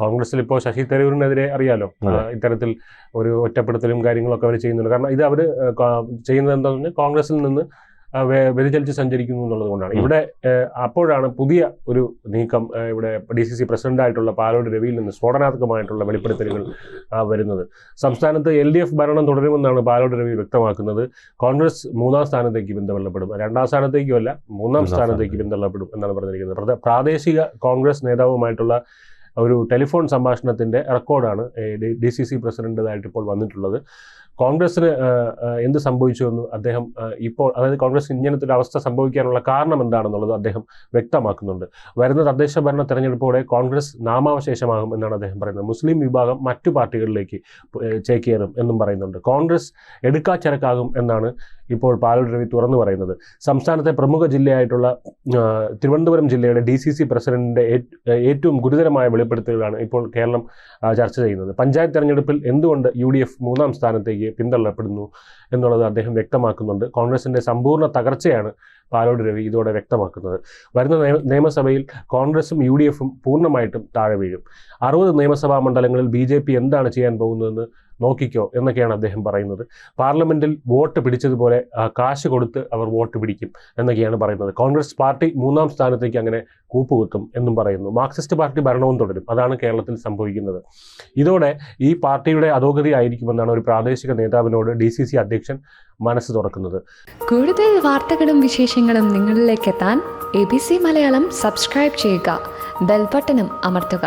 കോൺഗ്രസിൽ ഇപ്പോൾ ശശി തരൂരിനെതിരെ അറിയാലോ, ഇത്തരത്തിൽ ഒരു ഒറ്റപ്പെടുത്തലും കാര്യങ്ങളൊക്കെ അവർ ചെയ്യുന്നുണ്ട്. കാരണം ഇത് അവർ ചെയ്യുന്നത് എന്താണെന്ന് പറഞ്ഞാൽ കോൺഗ്രസിൽ നിന്ന് വ്യതിചലിച്ച് സഞ്ചരിക്കുന്നു എന്നുള്ളത് കൊണ്ടാണ്. ഇവിടെ അപ്പോഴാണ് പുതിയ ഒരു നീക്കം ഇവിടെ DCC പ്രസിഡന്റായിട്ടുള്ള പാലോട് രവിയിൽ നിന്ന് സ്ഫോടനാത്മകമായിട്ടുള്ള വെളിപ്പെടുത്തലുകൾ വരുന്നത്. സംസ്ഥാനത്ത് LDF ഭരണം തുടരുമെന്നാണ് പാലോട് രവി വ്യക്തമാക്കുന്നത്. കോൺഗ്രസ് 3-ാം സ്ഥാനത്തേക്ക് പിന്തള്ളപ്പെടും, 2-ാം സ്ഥാനത്തേക്കും അല്ല 3-ാം സ്ഥാനത്തേക്ക് പിന്തള്ളപ്പെടും എന്നാണ് പറഞ്ഞിരിക്കുന്നത്. പ്രാദേശിക കോൺഗ്രസ് നേതാവുമായിട്ടുള്ള ഒരു ടെലിഫോൺ സംഭാഷണത്തിൻ്റെ റെക്കോർഡാണ് DCC പ്രസിഡന്റായിട്ട് ഇപ്പോൾ വന്നിട്ടുള്ളത്. കോൺഗ്രസിന് എന്ത് സംഭവിച്ചുവെന്ന് അദ്ദേഹം ഇപ്പോൾ, അതായത് കോൺഗ്രസ് ഇങ്ങനത്തെ ഒരു അവസ്ഥ സംഭവിക്കാനുള്ള കാരണം എന്താണെന്നുള്ളത് അദ്ദേഹം വ്യക്തമാക്കുന്നുണ്ട്. വരുന്ന തദ്ദേശ ഭരണ തെരഞ്ഞെടുപ്പോടെ കോൺഗ്രസ് നാമാവശേഷമാകും എന്നാണ് അദ്ദേഹം പറയുന്നത്. മുസ്ലിം വിഭാഗം മറ്റു പാർട്ടികളിലേക്ക് ചേക്കേറും എന്നും പറയുന്നുണ്ട്. കോൺഗ്രസ് എടുക്കാച്ചരക്കാകും എന്നാണ് ഇപ്പോൾ പാലോട് രവി തുറന്നു പറയുന്നത്. സംസ്ഥാനത്തെ പ്രമുഖ ജില്ലയായിട്ടുള്ള തിരുവനന്തപുരം ജില്ലയുടെ DCC പ്രസിഡന്റിൻ്റെ ഏറ്റവും ഗുരുതരമായ വെളിപ്പെടുത്തലുകളാണ് ഇപ്പോൾ കേരളം ചർച്ച ചെയ്യുന്നത്. പഞ്ചായത്ത് തെരഞ്ഞെടുപ്പിൽ എന്തുകൊണ്ട് UDF 3-ാം സ്ഥാനത്തേക്ക് പിന്തള്ളപ്പെടുന്നു എന്നുള്ളത് അദ്ദേഹം വ്യക്തമാക്കുന്നുണ്ട്. കോൺഗ്രസിൻ്റെ സമ്പൂർണ്ണ തകർച്ചയാണ് പാലോട് രവി ഇതോടെ വ്യക്തമാക്കുന്നത്. വരുന്ന നിയമസഭയിൽ കോൺഗ്രസും UDFും പൂർണ്ണമായിട്ടും താഴെ വീഴും. 60 നിയമസഭാ മണ്ഡലങ്ങളിൽ BJP എന്താണ് ചെയ്യാൻ പോകുന്നതെന്ന് നോക്കിക്കോ എന്നൊക്കെയാണ് അദ്ദേഹം പറയുന്നത്. പാർലമെന്റിൽ വോട്ട് പിടിച്ചതുപോലെ കാശ് കൊടുത്ത് അവർ വോട്ട് പിടിക്കും എന്നൊക്കെയാണ് പറയുന്നത്. കോൺഗ്രസ് പാർട്ടി 3-ാം സ്ഥാനത്തേക്ക് അങ്ങനെ കൂപ്പുകുത്തും എന്നും പറയുന്നു. മാർക്സിസ്റ്റ് പാർട്ടി ഭരണവും തുടരും. അതാണ് കേരളത്തിൽ സംഭവിക്കുന്നത്. ഇതോടെ ഈ പാർട്ടിയുടെ അധോഗതി ആയിരിക്കുമെന്നാണ് ഒരു പ്രാദേശിക നേതാവിനോട് DCC അധ്യക്ഷൻ മനസ്സ് തുറക്കുന്നത്. കൂടുതൽ വാർത്തകളും വിശേഷങ്ങളും നിങ്ങളിലേക്ക് എത്താൻ ABC മലയാളം സബ്സ്ക്രൈബ് ചെയ്യുക, ബെൽ ബട്ടണും അമർത്തുക.